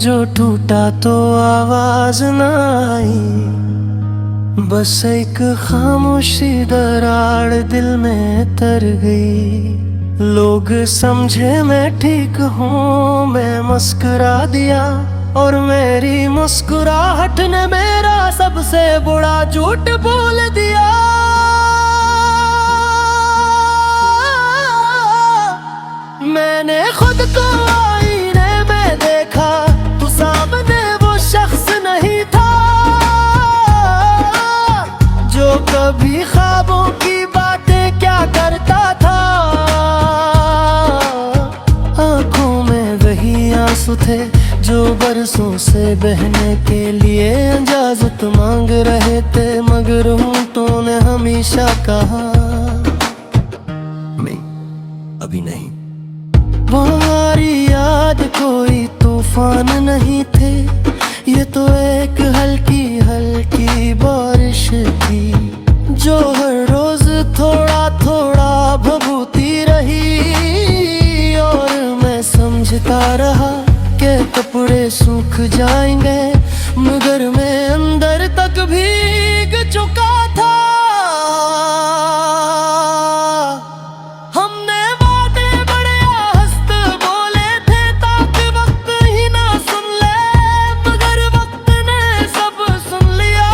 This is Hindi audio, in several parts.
जो टूटा तो आवाज न आई, बस एक खामोशी दरार दिल में तर गई। लोग समझे मैं ठीक हूँ, मैं मुस्कुरा दिया और मेरी मुस्कुराहट ने मेरा सबसे बड़ा झूठ बोल दिया। मैंने खुद को आईने में देखा तो सामने वो शख्स नहीं था जो कभी ख्वाबों की बातें क्या करता था। आंखों में वही आंसू थे जो बरसों से बहने के लिए इजाजत मांग रहे थे, मगर होंठों ने हमेशा कहा नहीं, अभी नहीं। तुम्हारी याद कोई तूफान नहीं थे, ये तो एक हल्की हल्की बारिश थी जो हर रोज थोड़ा थोड़ा भभूती रही। और मैं समझता रहा कि कपड़े सूख जाएंगे, मगर मैं अंदर तक भीग चुका था। हमने वादे बड़े हंसते बोले थे ताकि वक्त ही ना सुन ले, मगर वक्त ने सब सुन लिया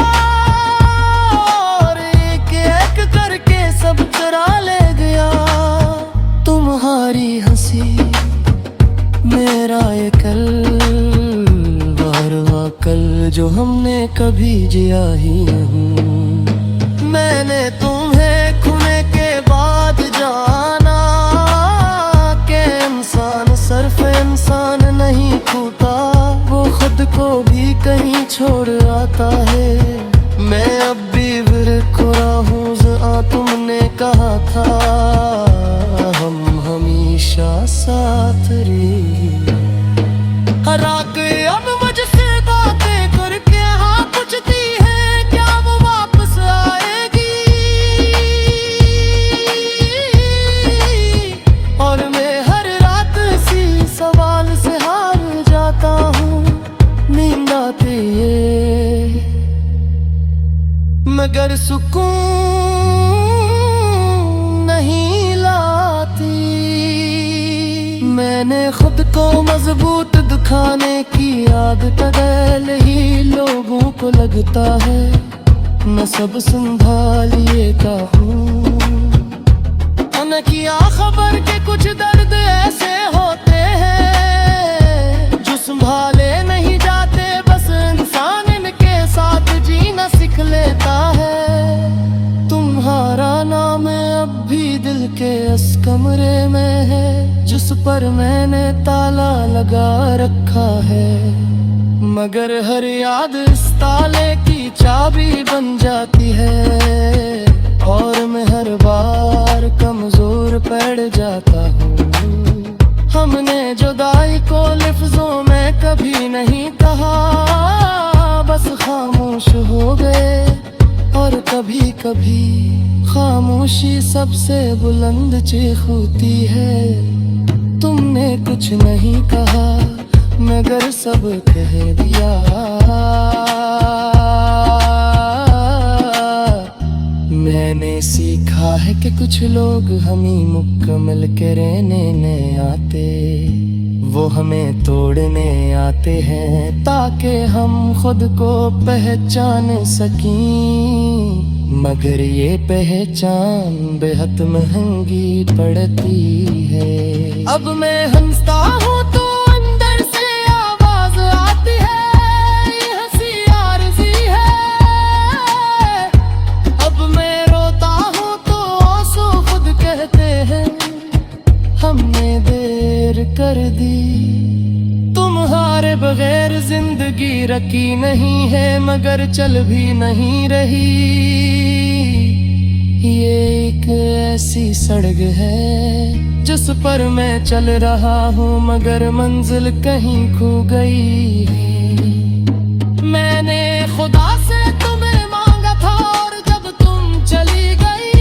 और एक एक करके सब चुरा ले गया। तुम्हारी हंसी मेरा ये कल वारवा कल जो हमने कभी जिया ही नहीं। मैंने तुम्हें खोने के बाद जाना कि इंसान सिर्फ इंसान नहीं खोता, वो खुद को भी कहीं छोड़ आता है। मैं अब भी बिरखुरा हूँ, तुमने कहा था हम हमेशा साथ रहे। रात अब मुझसे बातें करके हाँ पूछती है क्या वो वापस आएगी, और मैं हर रात इसी सवाल से हार जाता हूँ। नींद आती है मगर सुकून नहीं लाती। मैंने खुद को मजबूत दिखाने की आदत डैल ही लोगों को लगता है, मैं सब संभालिए का हूँ। न किया खबर के कुछ दर्द ऐसे होते हैं जो संभाले नहीं जाते, बस इंसान इनके साथ जीना सीख लेता है। तुम्हारा नाम अब भी दिल के इस कमरे में है जिस पर मैंने ताला लगा रखा है, मगर हर याद इस ताले की चाबी बन जाती है और मैं हर बार कमजोर पड़ जाता हूँ। हमने जुदाई को लफ्जों में कभी नहीं कहा, बस खामोश हो गए और कभी कभी खामोशी सबसे बुलंद चीख होती है। तुमने कुछ नहीं कहा मगर सब कह दिया। मैंने सीखा है कि कुछ लोग हमें मुकम्मल के रहने नहीं आते, वो हमें तोड़ने आते हैं ताकि हम खुद को पहचान सकें, मगर ये पहचान बेहद महंगी पड़ती है। अब मैं हंसता हूँ तो अंदर से आवाज आती है, ये हंसी आरज़ी है। अब मैं रोता हूँ तो आंसू खुद कहते हैं हमने देर कर दी। तुम्हारे बगैर जिंदगी रखी नहीं है मगर चल भी नहीं रही। ये एक ऐसी सड़क है जिस पर मैं चल रहा हूँ मगर मंजिल कहीं खो गई है। मैंने खुदा से तुम्हें मांगा था और जब तुम चली गई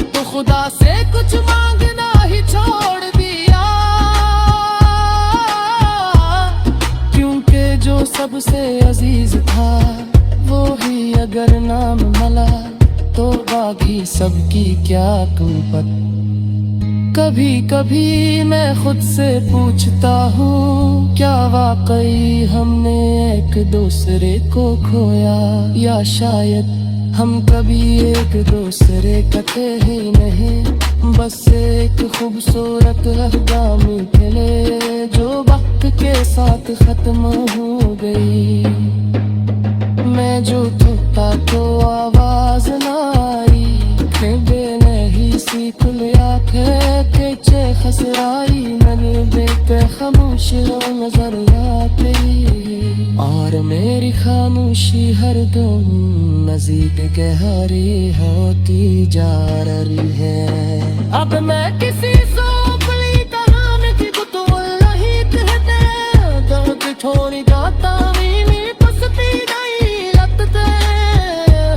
तो खुदा से कुछ मांगना ही छोड़ दिया, क्योंकि सबसे अजीज था, वो ही अगर नाम मला तो बाकी सबकी क्या कुंपत। कभी कभी मैं खुद से पूछता हूँ, क्या वाकई हमने एक दूसरे को खोया, या शायद हम कभी एक दूसरे का थे ही नहीं। बस एक खूबसूरत अहगामी खिले जो वक्त के साथ खत्म हो गई। मैं जो थकता तो आवाज ना आई, नहीं सीख लिया थे चे खसराई मैंने बेटे खामोश नजर आते, और मेरी खामोशी हरदम मजीद गहरी होती जा रही है। अब मैं किसी सोपली तरह की बुतुल नहीं कहते, दर्द छोड़ी गाता मीनी पसती नहीं लगते।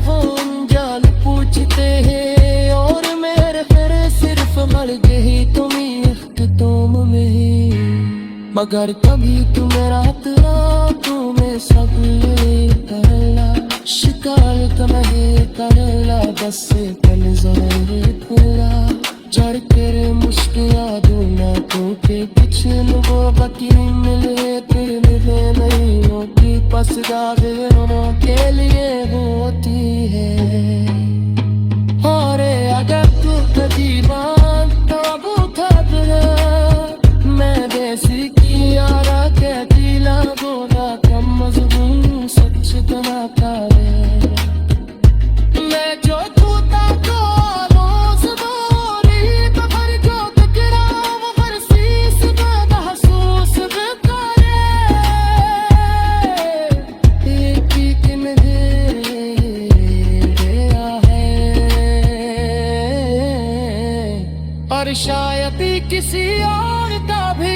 फोन जाल पूछते हैं और मेरे फिर सिर्फ मर गई तुम में, मगर कभी तू मेरा तेरा तुम्हें सब करला शिकार तुम्हें करला। बस कल जरूर पूरा जड़ कर मुश्किया दूना तो के पीछे वो बाकी मिले फिर मिले नहीं होती, बस दादों के लिए होती है। और अगर तू कदीबान तो बूथा मैं देसी की यारा कहती लागोगा कम मजबूत सच बनाता है। मैं जो छूता तो रोज बोरी तो भर जो टकरा वो बरसीस महसूस करे। एक ही किन गया है और शायद ही किसी और का भी